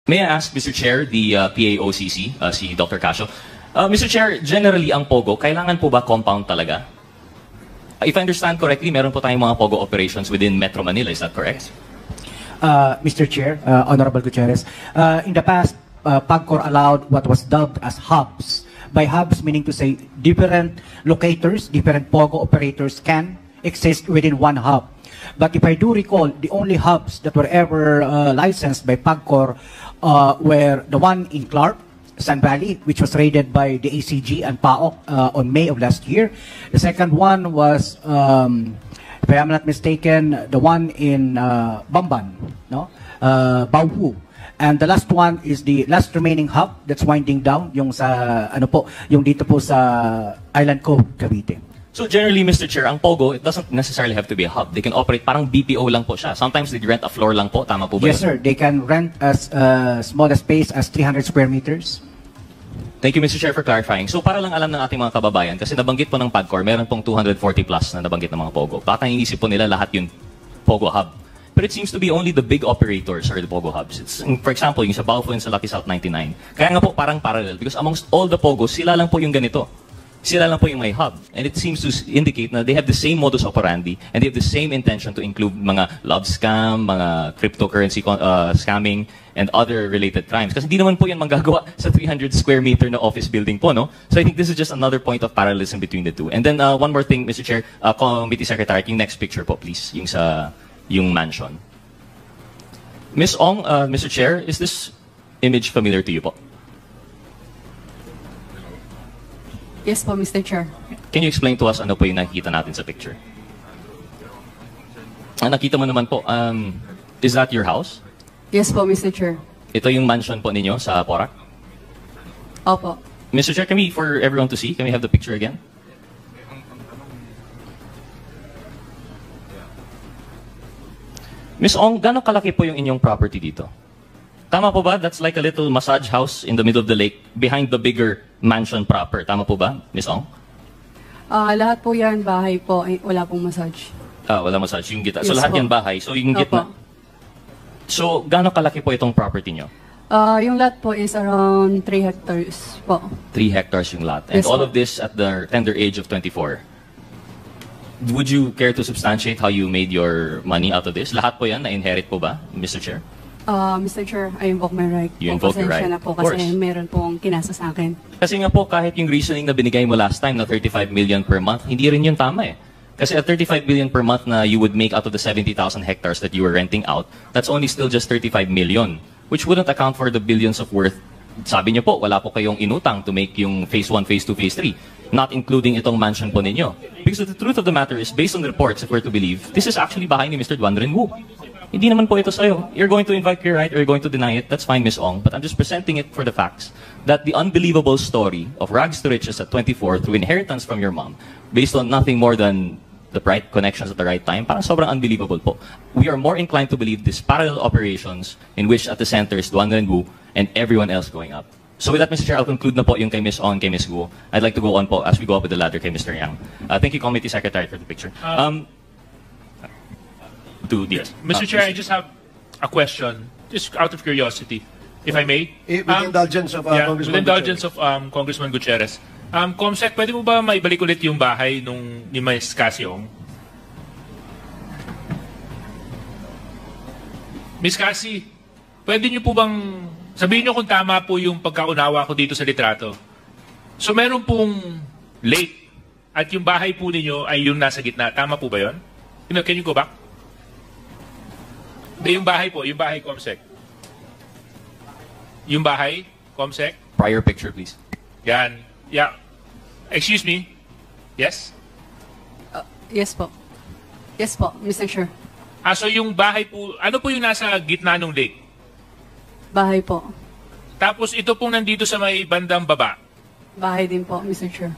May I ask, Mr. Chair, the PAOCC, si Dr. Casio. Mr. Chair, generally ang POGO, kailangan po ba compound talaga? If I understand correctly, meron po tayong mga POGO operations within Metro Manila, is that correct? Mr. Chair, Honorable Gutierrez, in the past, PAGCOR allowed what was dubbed as hubs. By hubs, meaning to say different locators, different POGO operators can exist within one hub. But if I do recall, the only hubs that were ever licensed by PAGCOR were the one in Clark, Sun Valley, which was raided by the ACG and PAOK on May of last year. The second one was, if I am not mistaken, the one in Bamban, no? Baohu. And the last one is the last remaining hub that's winding down, yung sa, ano po, yung dito po sa Island Cove, Cavite. So generally, Mr. Chair, ang POGO, it doesn't necessarily have to be a hub. They can operate parang BPO lang po siya. Sometimes they rent a floor lang po. Tama po ba? Yes, sir. They can rent as small a space as 300 square meters. Thank you, Mr. Chair, for clarifying. So para lang alam ng ating mga kababayan, kasi nabanggit po ng PAGCOR, meron pong 240 plus na nabanggit ng mga POGO. Baka iisip po nila lahat yung POGO hub. But it seems to be only the big operators are the POGO hubs. It's, for example, yung sa Baofu and sa Lucky South 99. Kaya nga po parang parallel because amongst all the POGOs, sila lang po yung ganito. Sila lang po yung may hub. And it seems to indicate na they have the same modus operandi and they have the same intention to include mga love scam, mga cryptocurrency scamming, and other related crimes. Kasi hindi naman po yan manggagawa sa 300 square meter na office building po, no? So I think this is just another point of parallelism between the two. And then one more thing, Mr. Chair, Committee Secretary, yung next picture po, please, yung mansion. Ms. Ong, Mr. Chair, is this image familiar to you po? Yes po, Mr. Chair. Can you explain to us ano po yung nakikita natin sa picture? Nakita mo naman po, is that your house? Yes po, Mr. Chair. Ito yung mansion po ninyo sa Porac? Opo. Mr. Chair, can we, for everyone to see, can we have the picture again? Ms. Ong, gano'ng kalaki po yung inyong property dito? Tama po ba? That's like a little massage house in the middle of the lake behind the bigger mansion proper. Tama po ba, Ms. Ong? Lahat po yan, bahay po. Wala pong massage. Wala massage. Yung gitna. Yes, so lahat po. yan bahay. So yung gitna. So gano'ng kalaki po itong property nyo? Yung lot po is around 3 hectares po. 3 hectares yung lot. And Yes, all po. of this at the tender age of 24. Would you care to substantiate how you made your money out of this? Lahat po yan na-inherit po ba, Mr. Chair? Mr. Chair, I invoke my right. You invoke your right. Na po Of course. kasi meron pong kinasa sa akin. Kasi nga po, kahit yung reasoning na binigay mo last time na 35 million per month, hindi rin yun tama eh. Kasi at 35 million per month na you would make out of the 70,000 hectares that you were renting out, that's only still just 35 million, which wouldn't account for the billions of worth. Sabi niyo po, wala po kayong inutang to make yung phase 1, phase 2, phase 3, not including itong mansion po ninyo. Because the truth of the matter is, based on the reports, if we're to believe, this is actually bahay ni Mr. Duan Renwu. Hindi naman po ito sa'yo. You're going to invite your right or you're going to deny it. That's fine, Ms. Ong. But I'm just presenting it for the facts that the unbelievable story of rags to riches at 24 through inheritance from your mom, based on nothing more than the right connections at the right time, parang sobrang unbelievable po. We are more inclined to believe these parallel operations in which at the center is Duan Renwu and everyone else going up. So with that, Mr. Chair, I'll conclude na po yung kay Ms. Ong, kay Ms. Guo. I'd like to go on po as we go up with the ladder kay Mr. Yang. Thank you, Committee Secretary, for the picture. Mr. Chair, I just have a question, just out of curiosity, if I may. With the indulgence of Congressman with the indulgence of Congressman Gutierrez. Comsec, pwede mo ba maibalik ulit yung bahay ni Ms. Casio? Ms. Cassie, pwede niyo po bang sabihin niyo kung tama po yung pagkaunawa ko dito sa litrato? So meron pong lake at yung bahay po ninyo ay yung nasa gitna. Tama po ba yun? Can you go back? Yung bahay po, yung bahay, Comsec. Yung bahay, Comsec. Prior picture, please. Yan. Yeah. Excuse me. Yes? Yes po. Yes po, Mr. Chair. So yung bahay po, ano po yung nasa gitna ng lake? Bahay po. Tapos ito pong nandito sa may bandang baba. Bahay din po, Mr. Chair.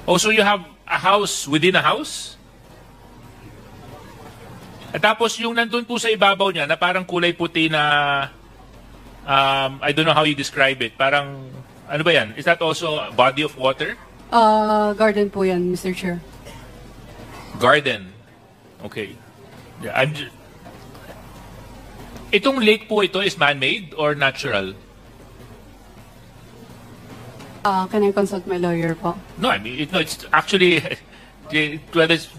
Oh, so you have a house within a house? At tapos yung nandun po sa ibabaw niya na parang kulay puti na I don't know how you describe it. Parang ano ba yan? Is that also a body of water? Garden po yan, Mr. Chair. Garden. Okay. Yeah, I'm just Itong lake po ito is man-made or natural? Can I consult my lawyer po? No, I mean, it's actually, whether it's,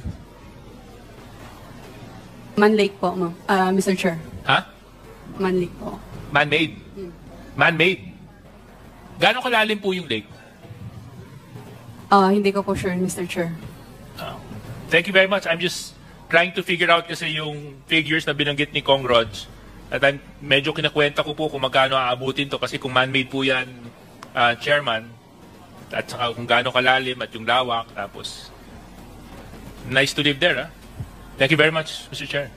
Man Lake po, ma'am. Mr. Chair. ha? Man Lake po. Man-made. Man-made. Gaano kalalim po yung lake? Hindi ko po sure, Mr. Chair. Thank you very much. I'm just trying to figure out kasi yung figures na binanggit ni Kong Rods. At I'm medyo kinakwenta ko po kung magkano aabutin to kasi kung man-made po yan, Chairman, at saka kung gaano kalalim at yung lawak, tapos nice to live there, ha? Thank you very much, Mr. Chair.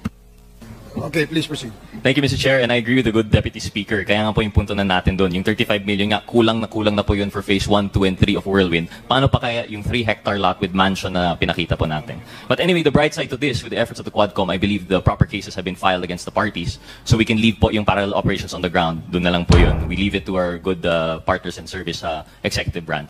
Okay, please proceed. Thank you, Mr. Chair, and I agree with the good Deputy Speaker. Kaya nga po yung punto na natin doon, yung 35 million nga, kulang na po yun for phase 1, 2, and 3 of Whirlwind. Paano pa kaya yung 3-hectare lot with mansion na pinakita po natin? But anyway, the bright side to this, with the efforts of the Quadcom, I believe the proper cases have been filed against the parties, so we can leave po yung parallel operations on the ground. Doon na lang po yun. We leave it to our good partners in service executive branch.